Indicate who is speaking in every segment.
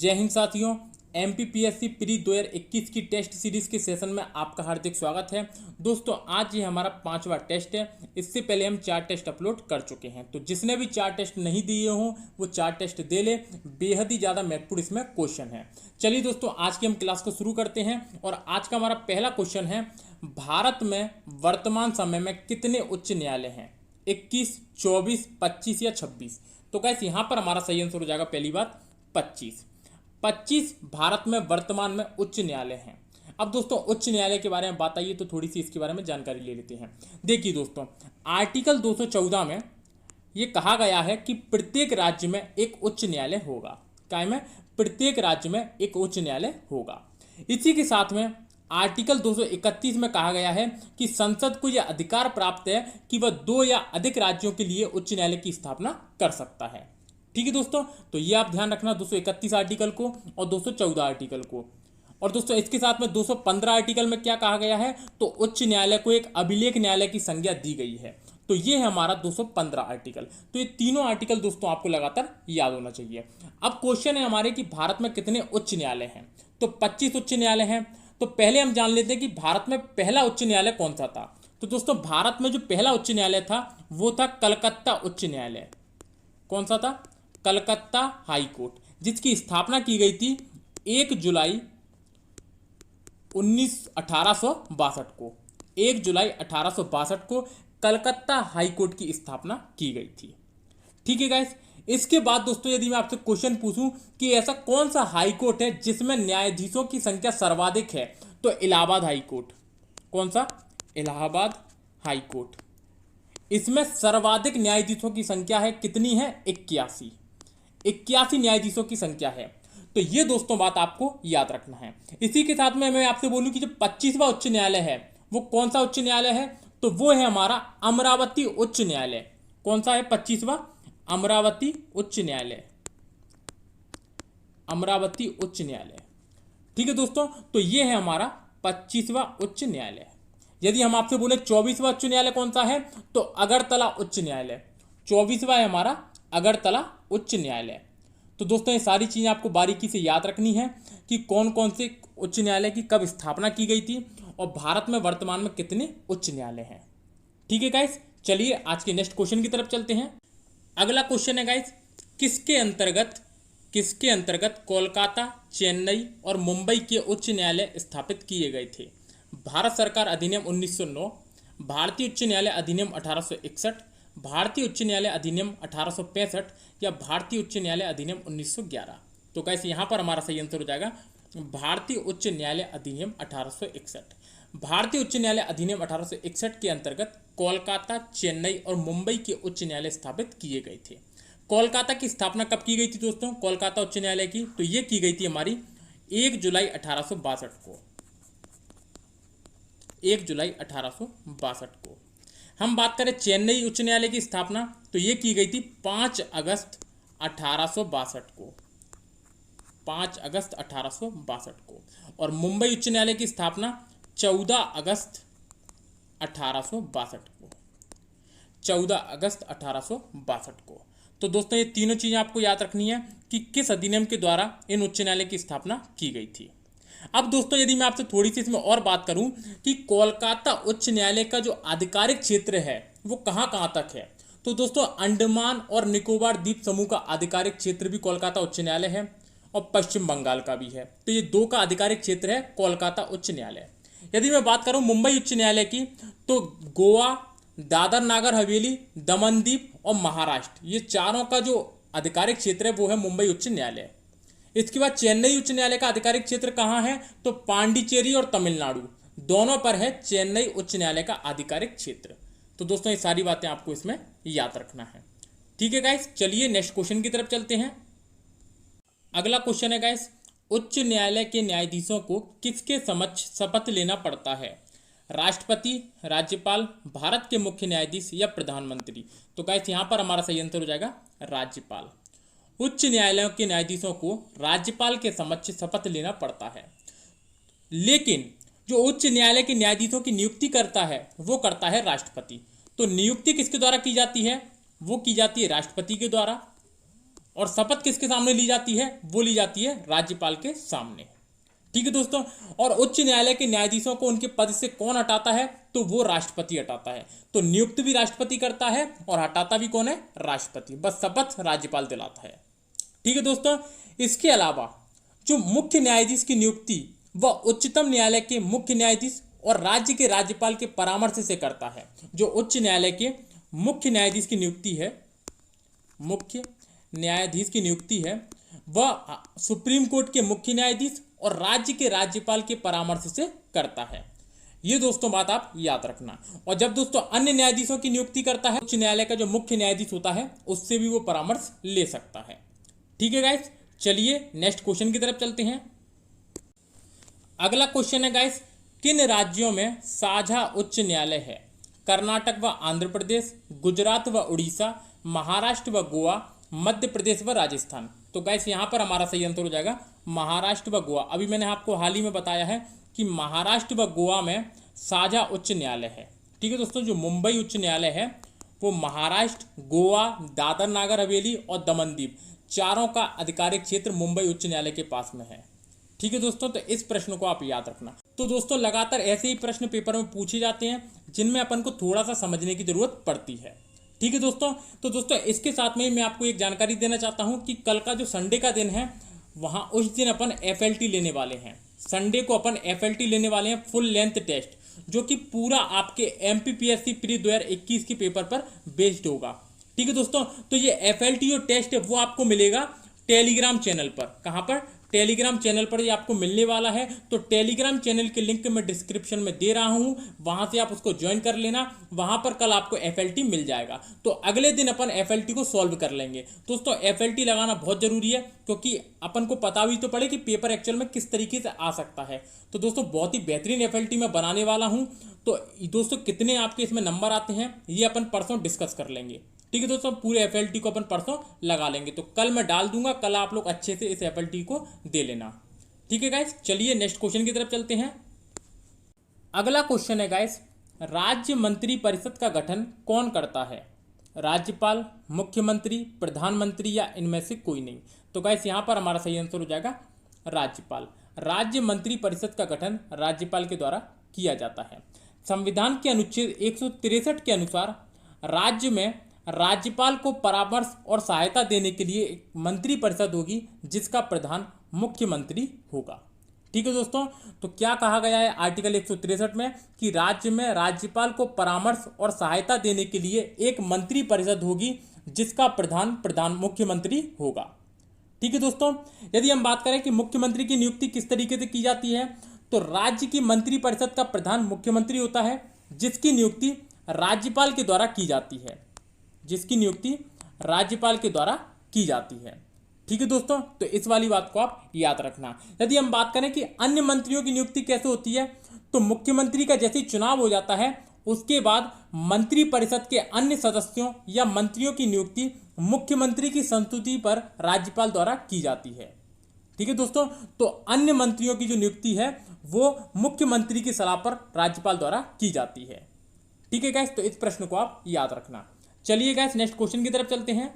Speaker 1: जय हिंद साथियों। MPPSC pre 2021 की टेस्ट सीरीज के सेशन में आपका हार्दिक स्वागत है। दोस्तों आज ये हमारा 5वां टेस्ट है। इससे पहले हम 4 टेस्ट अपलोड कर चुके हैं, तो जिसने भी 4 टेस्ट नहीं दिए हों वो 4 टेस्ट दे ले। बेहद ही ज़्यादा महत्वपूर्ण इसमें क्वेश्चन है। चलिए दोस्तों आज की हम क्लास को शुरू करते हैं और आज का हमारा पहला क्वेश्चन है, भारत में वर्तमान समय में कितने उच्च न्यायालय हैं? 21, 24, 25 या 26? तो गाइस यहाँ पर हमारा सही आंसर हो जाएगा पहली बात 25 भारत में वर्तमान में उच्च न्यायालय हैं। अब दोस्तों उच्च न्यायालय के बारे में बात आई है तो थोड़ी सी इसके बारे में जानकारी ले लेते हैं। देखिए दोस्तों, आर्टिकल 214 में ये कहा गया है कि प्रत्येक राज्य में एक उच्च न्यायालय होगा। क्या में? प्रत्येक राज्य में एक उच्च न्यायालय होगा। इसी के साथ में आर्टिकल 231 में कहा गया है कि संसद को यह अधिकार प्राप्त है कि वह 2 या अधिक राज्यों के लिए उच्च न्यायालय की स्थापना कर सकता है। ठीक है दोस्तों, तो ये आप ध्यान रखना 231 आर्टिकल को और 214 आर्टिकल को। और दोस्तों इसके साथ में 215 आर्टिकल में क्या कहा गया है, तो उच्च न्यायालय को एक अभिलेख न्यायालय की संज्ञा दी गई है। तो ये है हमारा 215 आर्टिकल। तो ये तीनों आर्टिकल दोस्तों आपको लगातार याद होना चाहिए। अब क्वेश्चन है हमारे कि भारत में कितने उच्च न्यायालय हैं? तो 25 उच्च न्यायालय हैं। तो पहले हम जान लेते हैं कि भारत में पहला उच्च न्यायालय कौन सा था। तो दोस्तों भारत में जो पहला उच्च न्यायालय था वो था कलकत्ता उच्च न्यायालय। कौन सा था? कलकत्ता हाई कोर्ट, जिसकी स्थापना की गई थी 1 जुलाई 1862 को। 1 जुलाई 1862 को कलकत्ता हाई कोर्ट की स्थापना की गई थी। ठीक है गाइस। इसके बाद दोस्तों यदि मैं आपसे क्वेश्चन पूछूं कि ऐसा कौन सा हाई कोर्ट है जिसमें न्यायाधीशों की संख्या सर्वाधिक है, तो इलाहाबाद हाई कोर्ट। कौन सा? Allahabad high court. इसमें सर्वाधिक न्यायाधीशों की संख्या है, कितनी है? 81 न्यायाधीशों की संख्या है। तो ये दोस्तों बात आपको याद रखना है। इसी के साथ में मैं आपसे बोलूं कि जो 25वां उच्च न्यायालय है वो कौन सा उच्च न्यायालय है, तो वो है हमारा अमरावती उच्च न्यायालय। कौन सा है 25वां? अमरावती उच्च न्यायालय। अमरावती उच्च न्यायालय। ठीक है दोस्तों, तो ये है हमारा 25वां उच्च न्यायालय। यदि हम आपसे बोले 24वां उच्च न्यायालय कौन सा है, तो अगरतला उच्च न्यायालय। 24वां है हमारा अगरतला उच्च न्यायालय। तो दोस्तों ये सारी चीजें आपको बारीकी से याद रखनी है कि कौन कौन से उच्च न्यायालय की कब स्थापना की गई थी और भारत में वर्तमान में कितने उच्च न्यायालय हैं। ठीक है गाइस, चलिए आज के नेक्स्ट क्वेश्चन की तरफ चलते हैं। अगला क्वेश्चन है गाइस, किसके अंतर्गत कोलकाता, चेन्नई और मुंबई के उच्च न्यायालय स्थापित किए गए थे? भारत सरकार अधिनियम 1909, भारतीय उच्च न्यायालय अधिनियम 1861, भारतीय उच्च न्यायालय अधिनियम 1865 या भारतीय उच्च न्यायालय अधिनियम 1911? तो कैसे यहाँ पर हमारा सही आंसर हो जाएगा भारतीय उच्च न्यायालय अधिनियम 1861। भारतीय उच्च न्यायालय अधिनियम 1861 के अंतर्गत कोलकाता, चेन्नई और मुंबई के उच्च न्यायालय स्थापित किए गए थे। कोलकाता की स्थापना कब की गई थी दोस्तों? कोलकाता उच्च न्यायालय की तो ये की गई थी हमारी 1 जुलाई 1862 को। 1 जुलाई 1862 को। हम बात करें चेन्नई उच्च न्यायालय की स्थापना तो ये की गई थी 5 अगस्त 1862 को। 5 अगस्त 1862 को। और मुंबई उच्च न्यायालय की स्थापना 14 अगस्त 1862 को। 14 अगस्त 1862 को। तो दोस्तों ये तीनों चीजें आपको याद रखनी है कि किस अधिनियम के द्वारा इन उच्च न्यायालय की स्थापना की गई थी। अब दोस्तों यदि मैं आपसे थोड़ी सी इसमें और बात करूं कि कोलकाता उच्च न्यायालय का जो आधिकारिक क्षेत्र है वो कहां तक है, तो दोस्तों अंडमान और निकोबार द्वीप समूह का आधिकारिक क्षेत्र भी कोलकाता उच्च न्यायालय है और पश्चिम बंगाल का भी है। तो ये 2 का आधिकारिक क्षेत्र है कोलकाता उच्च न्यायालय। यदि मैं बात करूं मुंबई उच्च न्यायालय की तो गोवा, दादर नागर हवेली, दमन दीप और महाराष्ट्र, ये चारों का जो आधिकारिक क्षेत्र है वो है मुंबई उच्च न्यायालय। इसके बाद चेन्नई उच्च न्यायालय का आधिकारिक क्षेत्र कहाँ है, तो पांडिचेरी और तमिलनाडु दोनों पर है चेन्नई उच्च न्यायालय का आधिकारिक क्षेत्र। तो दोस्तों ये सारी बातें आपको इसमें याद रखना है। ठीक है गाइस, चलिए नेक्स्ट क्वेश्चन की तरफ चलते हैं। अगला क्वेश्चन है गाइस, उच्च न्यायालय के न्यायाधीशों को किसके समक्ष शपथ लेना पड़ता है? राष्ट्रपति, राज्यपाल, भारत के मुख्य न्यायाधीश या प्रधानमंत्री? तो गाइस यहाँ पर हमारा सही आंसर हो जाएगा राज्यपाल। उच्च न्यायालयों के न्यायाधीशों को राज्यपाल के समक्ष शपथ लेना पड़ता है। लेकिन जो उच्च न्यायालय के न्यायाधीशों की नियुक्ति करता है वो करता है राष्ट्रपति। तो नियुक्ति किसके द्वारा की जाती है? वो की जाती है राष्ट्रपति के द्वारा। और शपथ किसके सामने ली जाती है? वो ली जाती है राज्यपाल के सामने। ठीक है दोस्तों। और उच्च न्यायालय के न्यायाधीशों को उनके पद से कौन हटाता है? तो वो राष्ट्रपति हटाता है। तो नियुक्त भी राष्ट्रपति करता है और हटाता भी कौन है? राष्ट्रपति। बस शपथ राज्यपाल दिलाता है। ठीक है दोस्तों। इसके अलावा जो मुख्य न्यायाधीश की नियुक्ति वह उच्चतम न्यायालय के मुख्य न्यायाधीश और राज्य के राज्यपाल के परामर्श से करता है। जो उच्च न्यायालय के मुख्य न्यायाधीश की नियुक्ति है, मुख्य न्यायाधीश की नियुक्ति है, वह सुप्रीम कोर्ट के मुख्य न्यायाधीश और राज्य के राज्यपाल के परामर्श से करता है। ये दोस्तों बात आप याद रखना। और जब दोस्तों अन्य न्यायाधीशों की नियुक्ति करता है, उच्च न्यायालय का जो मुख्य न्यायाधीश होता है उससे भी वो परामर्श ले सकता है। ठीक है गाइस, चलिए नेक्स्ट क्वेश्चन की तरफ चलते हैं। अगला क्वेश्चन है गाइस, किन राज्यों में साझा उच्च न्यायालय है? कर्नाटक व आंध्र प्रदेश, गुजरात व उड़ीसा, महाराष्ट्र व गोवा, मध्य प्रदेश व राजस्थान। तो गाइस यहाँ पर हमारा सही आंसर हो जाएगा महाराष्ट्र व गोवा। अभी मैंने आपको हाल ही में बताया है कि महाराष्ट्र व गोवा में साझा उच्च न्यायालय है। ठीक है दोस्तों। जो मुंबई उच्च न्यायालय है वो महाराष्ट्र, गोवा, दादर नागर हवेली और दमनदीप चारों का आधिकारिक क्षेत्र मुंबई उच्च न्यायालय के पास में है। ठीक है दोस्तों। तो इस प्रश्न को आप याद रखना। तो दोस्तों लगातार ऐसे ही प्रश्न पेपर में पूछे जाते हैं जिनमें अपन को थोड़ा सा समझने की जरूरत पड़ती है। ठीक है दोस्तों। तो दोस्तों इसके साथ में मैं आपको एक जानकारी देना चाहता हूं कि कल का जो संडे का दिन है वहां उस दिन अपन FLT लेने वाले हैं। संडे को अपन FLT लेने वाले हैं, फुल लेंथ टेस्ट, जो कि पूरा आपके MPPSC प्री 2021 के पेपर पर बेस्ड होगा। ठीक है दोस्तों। तो ये FLT जो टेस्ट है वो आपको मिलेगा टेलीग्राम चैनल पर। कहाँ पर? टेलीग्राम चैनल पर ये आपको मिलने वाला है। तो टेलीग्राम चैनल के लिंक मैं डिस्क्रिप्शन में दे रहा हूं, वहां से आप उसको ज्वाइन कर लेना। वहां पर कल आपको FLT मिल जाएगा। तो अगले दिन अपन FLT को सॉल्व कर लेंगे। दोस्तों FLT लगाना बहुत जरूरी है, क्योंकि अपन को पता भी तो पड़े कि पेपर एक्चुअल में किस तरीके से आ सकता है। तो दोस्तों बहुत ही बेहतरीन FLT मैं बनाने वाला हूं। तो दोस्तों कितने आपके इसमें नंबर आते हैं ये अपन परसों डिस्कस कर लेंगे। ठीक है दोस्तों। पूरे FLT को अपन परसों लगा लेंगे। तो कल मैं डाल दूंगा, कल आप लोग अच्छे से इस FLT को दे लेना। ठीक है गाइस, चलिए नेक्स्ट क्वेश्चन की तरफ चलते हैं। अगला क्वेश्चन है गाइस, राज्य मंत्री परिषद का गठन कौन करता है? राज्यपाल, मुख्यमंत्री, प्रधानमंत्री या इनमें से कोई नहीं। तो गाइस यहाँ पर हमारा सही आंसर हो जाएगा राज्यपाल। राज्य मंत्री परिषद का गठन राज्यपाल के द्वारा किया जाता है। संविधान के अनुच्छेद 163 के अनुसार राज्य में राज्यपाल को परामर्श और सहायता देने के लिए एक मंत्री परिषद होगी जिसका प्रधान मुख्यमंत्री होगा। ठीक है दोस्तों। तो क्या कहा गया है आर्टिकल 163 में कि राज्य में राज्यपाल को परामर्श और सहायता देने के लिए एक मंत्री परिषद होगी जिसका प्रधान मुख्यमंत्री होगा। ठीक है दोस्तों। यदि हम बात करें कि मुख्यमंत्री की नियुक्ति किस तरीके से की जाती है, तो राज्य की मंत्री परिषद का प्रधान मुख्यमंत्री होता है, जिसकी नियुक्ति राज्यपाल के द्वारा की जाती है। जिसकी नियुक्ति राज्यपाल के द्वारा की जाती है। ठीक है दोस्तों। तो इस वाली बात को आप याद रखना। यदि हम बात करें कि अन्य मंत्रियों की नियुक्ति कैसे होती है, तो मुख्यमंत्री का जैसे चुनाव हो जाता है उसके बाद मंत्री परिषद के अन्य सदस्यों या मंत्रियों की नियुक्ति मुख्यमंत्री की संस्तुति पर राज्यपाल द्वारा की जाती है। ठीक है दोस्तों। तो अन्य मंत्रियों की जो नियुक्ति है वो मुख्यमंत्री की सलाह पर राज्यपाल द्वारा की जाती है। ठीक है गाइस, तो इस प्रश्न को आप याद रखना। चलिए गाइस नेक्स्ट क्वेश्चन की तरफ चलते हैं।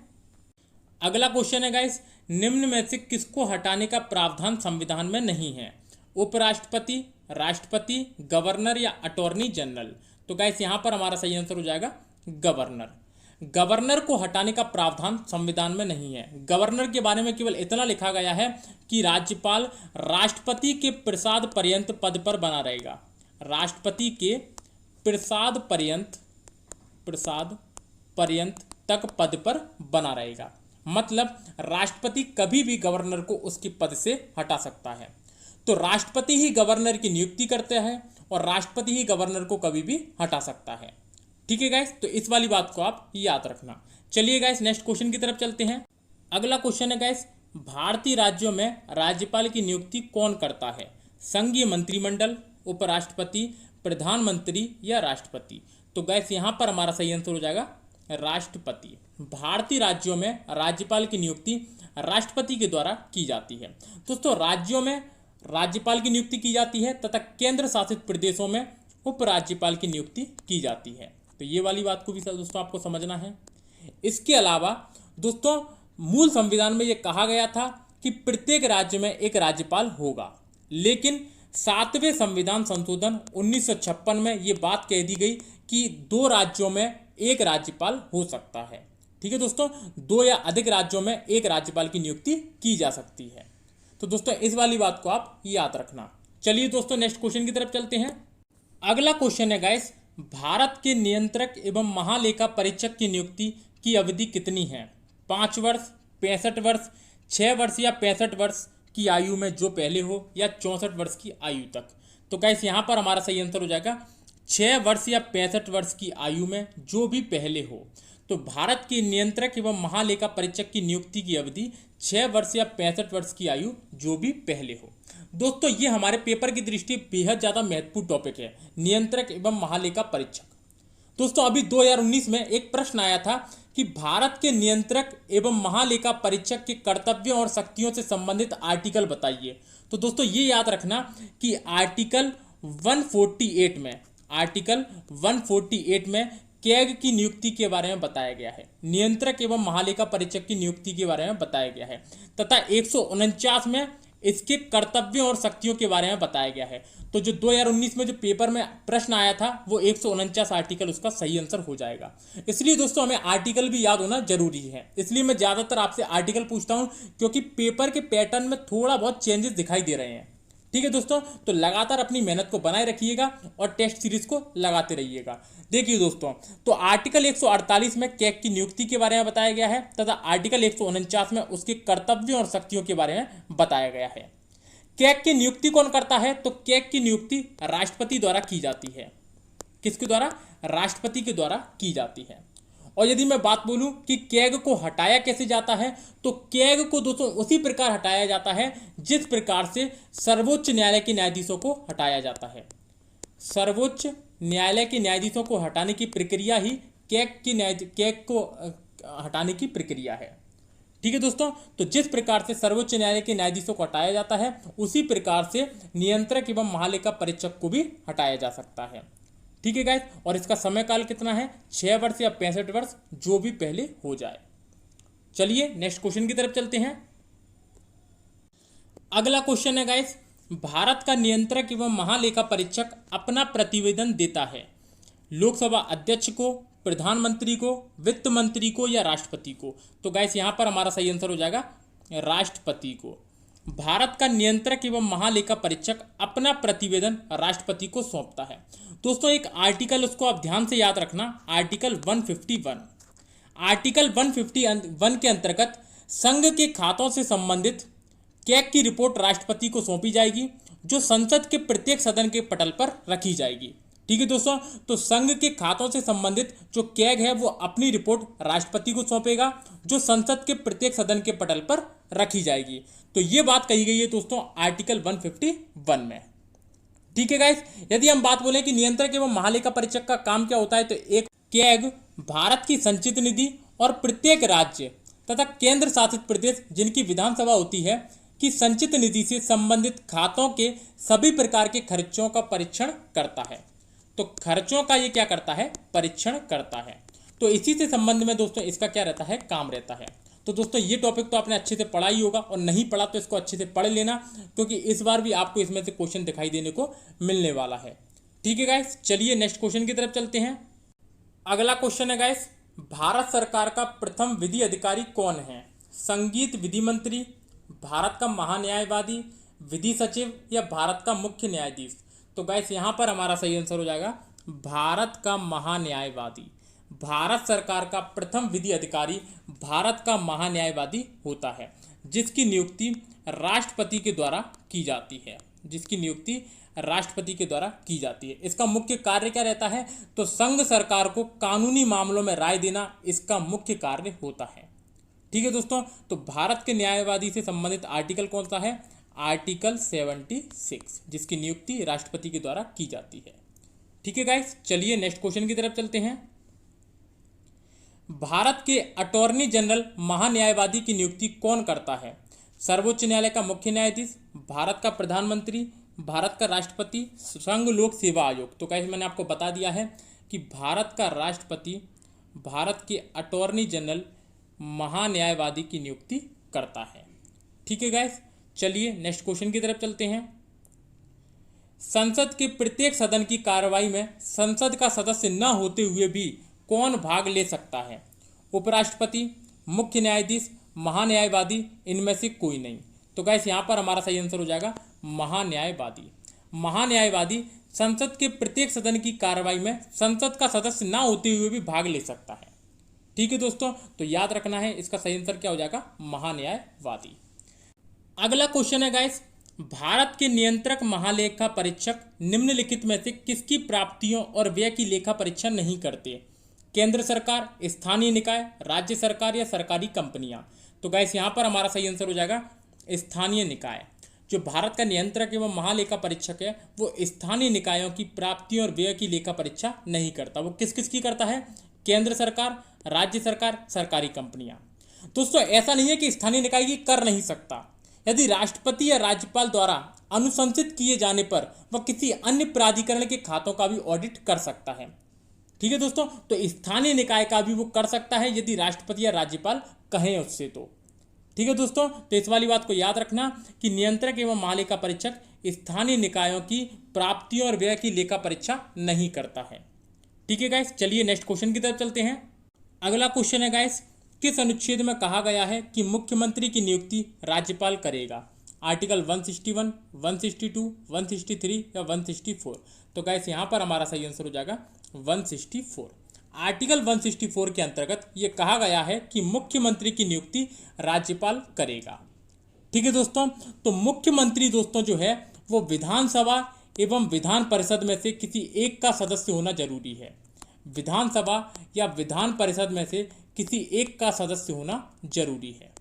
Speaker 1: अगला क्वेश्चन है गाइस, निम्न में से किसको हटाने का प्रावधान संविधान में नहीं है? उपराष्ट्रपति, राष्ट्रपति, गवर्नर या अटॉर्नी जनरल। तो गाइस यहाँ पर हमारा सही आंसर हो जाएगा गवर्नर। गवर्नर को हटाने का प्रावधान संविधान में नहीं है। गवर्नर के बारे में केवल इतना लिखा गया है कि राज्यपाल राष्ट्रपति के प्रसाद पर्यंत पद पर बना रहेगा। राष्ट्रपति के प्रसाद पर्यंत तक पद पर बना रहेगा। मतलब राष्ट्रपति कभी भी गवर्नर को उसके पद से हटा सकता है। तो राष्ट्रपति ही गवर्नर की नियुक्ति करते हैं और राष्ट्रपति ही गवर्नर को कभी भी हटा सकता है। ठीक है गाइस, तो इस वाली बात को आप याद रखना। चलिए गाइस नेक्स्ट क्वेश्चन की तरफ चलते हैं। अगला क्वेश्चन है गाइस, भारतीय राज्यों में राज्यपाल की नियुक्ति कौन करता है? संघीय मंत्रिमंडल, उपराष्ट्रपति, प्रधानमंत्री या राष्ट्रपति। तो गाइस यहाँ पर हमारा सही आंसर हो जाएगा राष्ट्रपति। भारतीय राज्यों में राज्यपाल की नियुक्ति राष्ट्रपति के द्वारा की जाती है। दोस्तों राज्यों में राज्यपाल की नियुक्ति की जाती है तथा केंद्र शासित प्रदेशों में उपराज्यपाल की नियुक्ति की जाती है। तो ये वाली बात को भी दोस्तों आपको समझना है। इसके अलावा दोस्तों मूल संविधान में ये कहा गया था कि प्रत्येक राज्य में एक राज्यपाल होगा, लेकिन 7वें संविधान संशोधन 1956 में ये बात कह दी गई कि 2 राज्यों में एक राज्यपाल हो सकता है। ठीक है दोस्तों, 2 या अधिक राज्यों में एक राज्यपाल की नियुक्ति की जा सकती है। तो दोस्तों इस वाली बात को आप याद रखना। चलिए दोस्तों नेक्स्ट क्वेश्चन की तरफ चलते हैं। अगला क्वेश्चन है गाइस, भारत के नियंत्रक एवं महालेखा परीक्षक की नियुक्ति की अवधि कितनी है? 5 वर्ष, 65 वर्ष, 6 वर्ष या 65 वर्ष की आयु में जो पहले हो, या 64 वर्ष की आयु तक? तो गाइस यहाँ पर हमारा सही आंसर हो जाएगा 6 वर्ष या 65 वर्ष की आयु में जो भी पहले हो। तो भारत के नियंत्रक एवं महालेखा परीक्षक की नियुक्ति की अवधि 6 वर्ष या 65 वर्ष की आयु जो भी पहले हो। दोस्तों ये हमारे पेपर की दृष्टि बेहद ज़्यादा महत्वपूर्ण टॉपिक है, नियंत्रक एवं महालेखा परीक्षक। दोस्तों अभी 2019 में एक प्रश्न आया था कि भारत के नियंत्रक एवं महालेखा परीक्षक के कर्तव्यों और शक्तियों से संबंधित आर्टिकल बताइए। तो दोस्तों ये याद रखना कि आर्टिकल 148 में कैग की नियुक्ति के बारे में बताया गया है, नियंत्रक एवं महालेखा परीक्षक की नियुक्ति के बारे में बताया गया है, तथा 149 में इसके कर्तव्यों और शक्तियों के बारे में बताया गया है। तो जो 2019 में जो पेपर में प्रश्न आया था वो 149 आर्टिकल उसका सही आंसर हो जाएगा। इसलिए दोस्तों हमें आर्टिकल भी याद होना जरूरी है, इसलिए मैं ज़्यादातर आपसे आर्टिकल पूछता हूँ, क्योंकि पेपर के पैटर्न में थोड़ा बहुत चेंजेस दिखाई दे रहे हैं। ठीक है दोस्तों, तो लगातार अपनी मेहनत को बनाए रखिएगा और टेस्ट सीरीज को लगाते रहिएगा। देखिए दोस्तों, तो आर्टिकल 148 में कैग की नियुक्ति के बारे में बताया गया है, तथा आर्टिकल 149 में उसके कर्तव्यों और शक्तियों के बारे में बताया गया है। कैग की नियुक्ति कौन करता है? तो कैग की नियुक्ति राष्ट्रपति द्वारा की जाती है। किसके द्वारा? राष्ट्रपति के द्वारा की जाती है। और यदि मैं बात बोलूं कि कैग को हटाया कैसे जाता है, तो कैग को दोस्तों उसी प्रकार हटाया जाता है जिस प्रकार से सर्वोच्च न्यायालय के न्यायाधीशों को हटाया जाता है। सर्वोच्च न्यायालय के न्यायाधीशों को हटाने की प्रक्रिया ही कैग को हटाने की प्रक्रिया है। ठीक है दोस्तों, तो जिस प्रकार से सर्वोच्च न्यायालय के न्यायाधीशों को हटाया जाता है, उसी प्रकार से नियंत्रक एवं महालेखा परीक्षक को भी हटाया जा सकता है। ठीक है गाइस, और इसका समय काल कितना है? 6 वर्ष या 65 वर्ष, जो भी पहले हो जाए। चलिए नेक्स्ट क्वेश्चन की तरफ चलते हैं। अगला क्वेश्चन है गाइस, भारत का नियंत्रक एवं महालेखा परीक्षक अपना प्रतिवेदन देता है लोकसभा अध्यक्ष को, प्रधानमंत्री को, वित्त मंत्री को या राष्ट्रपति को? तो गाइस यहाँ पर हमारा सही आंसर हो जाएगा राष्ट्रपति को। भारत का नियंत्रक एवं महालेखा परीक्षक अपना प्रतिवेदन राष्ट्रपति को सौंपता है। दोस्तों एक आर्टिकल उसको आप ध्यान से याद रखना, आर्टिकल 151। आर्टिकल 151 के अंतर्गत संघ के खातों से संबंधित कैग की रिपोर्ट राष्ट्रपति को सौंपी जाएगी, जो संसद के प्रत्येक सदन के पटल पर रखी जाएगी। ठीक है दोस्तों, तो संघ के खातों से संबंधित जो कैग है वो अपनी रिपोर्ट राष्ट्रपति को सौंपेगा, जो संसद के प्रत्येक सदन के पटल पर रखी जाएगी। तो ये बात कही गई है दोस्तों आर्टिकल 151 में। ठीक है गाइस, यदि हम बात बोलें कि नियंत्रक एवं महालेखा परीक्षक का काम क्या होता है, तो एक कैग भारत की संचित निधि और प्रत्येक राज्य तथा केंद्र शासित प्रदेश जिनकी विधानसभा होती है कि संचित निधि से संबंधित खातों के सभी प्रकार के खर्चों का परीक्षण करता है। तो खर्चों का ये क्या करता है? परीक्षण करता है। तो इसी से संबंध में दोस्तों इसका क्या रहता है? काम रहता है। तो दोस्तों ये टॉपिक तो आपने अच्छे से पढ़ा ही होगा, और नहीं पढ़ा तो इसको अच्छे से पढ़ लेना, क्योंकि इस बार भी आपको इसमें से क्वेश्चन दिखाई देने को मिलने वाला है। ठीक है गाइस, चलिए नेक्स्ट क्वेश्चन की तरफ चलते हैं। अगला क्वेश्चन है गाइस, भारत सरकार का प्रथम विधि अधिकारी कौन है? संगीत विधि मंत्री, भारत का महान्यायवादी, विधि सचिव या भारत का मुख्य न्यायाधीश? तो गाइस यहाँ पर हमारा सही आंसर हो जाएगा भारत का महान्यायवादी। भारत सरकार का प्रथम विधि अधिकारी भारत का महान्यायवादी होता है, जिसकी नियुक्ति राष्ट्रपति के द्वारा की जाती है। जिसकी नियुक्ति राष्ट्रपति के द्वारा की जाती है। इसका मुख्य कार्य क्या रहता है? तो संघ सरकार को कानूनी मामलों में राय देना इसका मुख्य कार्य होता है। ठीक है दोस्तों, तो भारत के न्यायवादी से संबंधित आर्टिकल कौन सा है? आर्टिकल 76, जिसकी नियुक्ति राष्ट्रपति के द्वारा की जाती है। ठीक है गाइस, चलिए नेक्स्ट क्वेश्चन की तरफ चलते हैं। भारत के अटॉर्नी जनरल महान्यायवादी की नियुक्ति कौन करता है? सर्वोच्च न्यायालय का मुख्य न्यायाधीश, भारत का प्रधानमंत्री, भारत का राष्ट्रपति, संघ लोक सेवा आयोग? तो गाइस मैंने आपको बता दिया है कि भारत का राष्ट्रपति भारत के अटॉर्नी जनरल महान्यायवादी की नियुक्ति करता है। ठीक है गाइस, चलिए नेक्स्ट क्वेश्चन की तरफ चलते हैं। संसद के प्रत्येक सदन की कार्रवाई में संसद का सदस्य न होते हुए भी कौन भाग ले सकता है? उपराष्ट्रपति, मुख्य न्यायाधीश, महान्यायवादी, इनमें से कोई नहीं। तो गाइस यहाँ पर हमारा सही आंसर हो जाएगा महान्यायवादी। महान्यायवादी संसद के प्रत्येक सदन की कार्रवाई में संसद का सदस्य ना होते हुए भी भाग ले सकता है। ठीक है दोस्तों, तो याद रखना है, इसका सही आंसर क्या हो जाएगा? महान्यायवादी। अगला क्वेश्चन है गाइस, भारत के नियंत्रक महालेखा परीक्षक निम्नलिखित में से किसकी प्राप्तियों और व्यय की लेखा परीक्षा नहीं करते? केंद्र सरकार, स्थानीय निकाय, राज्य सरकार या सरकारी कंपनियां? तो गाइस यहाँ पर हमारा सही आंसर हो जाएगा स्थानीय निकाय। जो भारत का नियंत्रक एवं महालेखा परीक्षक है वो स्थानीय निकायों की प्राप्तियों और व्यय की लेखा परीक्षा नहीं करता। वो किस किस की करता है? केंद्र सरकार, राज्य सरकार, सरकारी कंपनियां। दोस्तों ऐसा नहीं है कि स्थानीय निकाय की कर नहीं सकता। यदि राष्ट्रपति या राज्यपाल द्वारा अनुशंसित किए जाने पर वह किसी अन्य प्राधिकरण के खातों का भी ऑडिट कर सकता है। ठीक है दोस्तों, तो स्थानीय निकाय का भी वो कर सकता है यदि राष्ट्रपति या राज्यपाल कहें उससे तो। ठीक है दोस्तों, तो इस वाली बात को याद रखना कि नियंत्रक एवं महालेखा परीक्षक स्थानीय निकायों की प्राप्तियों और व्यय की लेखा परीक्षा नहीं करता है। ठीक है गाइस, चलिए नेक्स्ट क्वेश्चन की तरफ चलते हैं। अगला क्वेश्चन है गाइस, किस अनुच्छेद में कहा गया है कि मुख्यमंत्री की नियुक्ति राज्यपाल करेगा? आर्टिकल 161, 162, 163 या 164? तो गाइस यहाँ पर हमारा सही आंसर हो जाएगा 164। आर्टिकल 164 के अंतर्गत ये कहा गया है कि मुख्यमंत्री की नियुक्ति राज्यपाल करेगा। ठीक है दोस्तों, तो मुख्यमंत्री दोस्तों जो है वो विधानसभा एवं विधान परिषद में से किसी एक का सदस्य होना जरूरी है। विधानसभा या विधान परिषद में से किसी एक का सदस्य होना जरूरी है।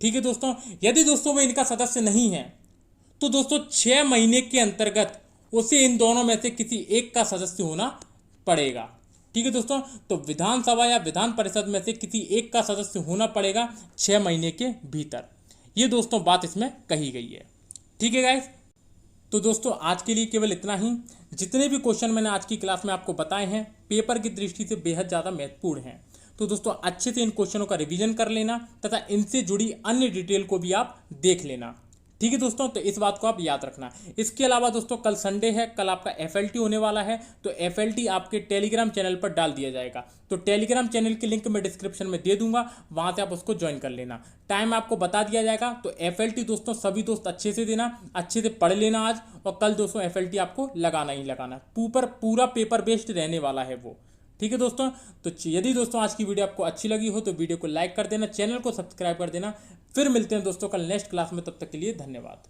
Speaker 1: ठीक है दोस्तों, यदि दोस्तों वो इनका सदस्य नहीं है तो दोस्तों 6 महीने के अंतर्गत उसे इन दोनों में से किसी एक का सदस्य होना पड़ेगा। ठीक है दोस्तों, तो विधानसभा या विधान परिषद में से किसी एक का सदस्य होना पड़ेगा 6 महीने के भीतर। ये दोस्तों बात इसमें कही गई है। ठीक है गाइस, तो दोस्तों आज के लिए केवल इतना ही। जितने भी क्वेश्चन मैंने आज की क्लास में आपको बताए हैं पेपर की दृष्टि से बेहद ज़्यादा महत्वपूर्ण हैं। तो दोस्तों अच्छे से इन क्वेश्चनों का रिवीजन कर लेना तथा इनसे जुड़ी अन्य डिटेल को भी आप देख लेना। ठीक है दोस्तों, तो इस बात को आप याद रखना। इसके अलावा दोस्तों कल संडे है, कल आपका FLT होने वाला है, तो FLT आपके टेलीग्राम चैनल पर डाल दिया जाएगा। तो टेलीग्राम चैनल की लिंक मैं डिस्क्रिप्शन में दे दूंगा, वहां से आप उसको ज्वाइन कर लेना। टाइम आपको बता दिया जाएगा। तो FLT दोस्तों सभी दोस्त अच्छे से देना, अच्छे से पढ़ लेना आज, और कल दोस्तों FLT आपको लगाना ही लगाना। पूरा पेपर बेस्ड रहने वाला है वो। ठीक है दोस्तों, तो यदि दोस्तों आज की वीडियो आपको अच्छी लगी हो तो वीडियो को लाइक कर देना, चैनल को सब्सक्राइब कर देना। फिर मिलते हैं दोस्तों कल नेक्स्ट क्लास में, तब तक के लिए धन्यवाद।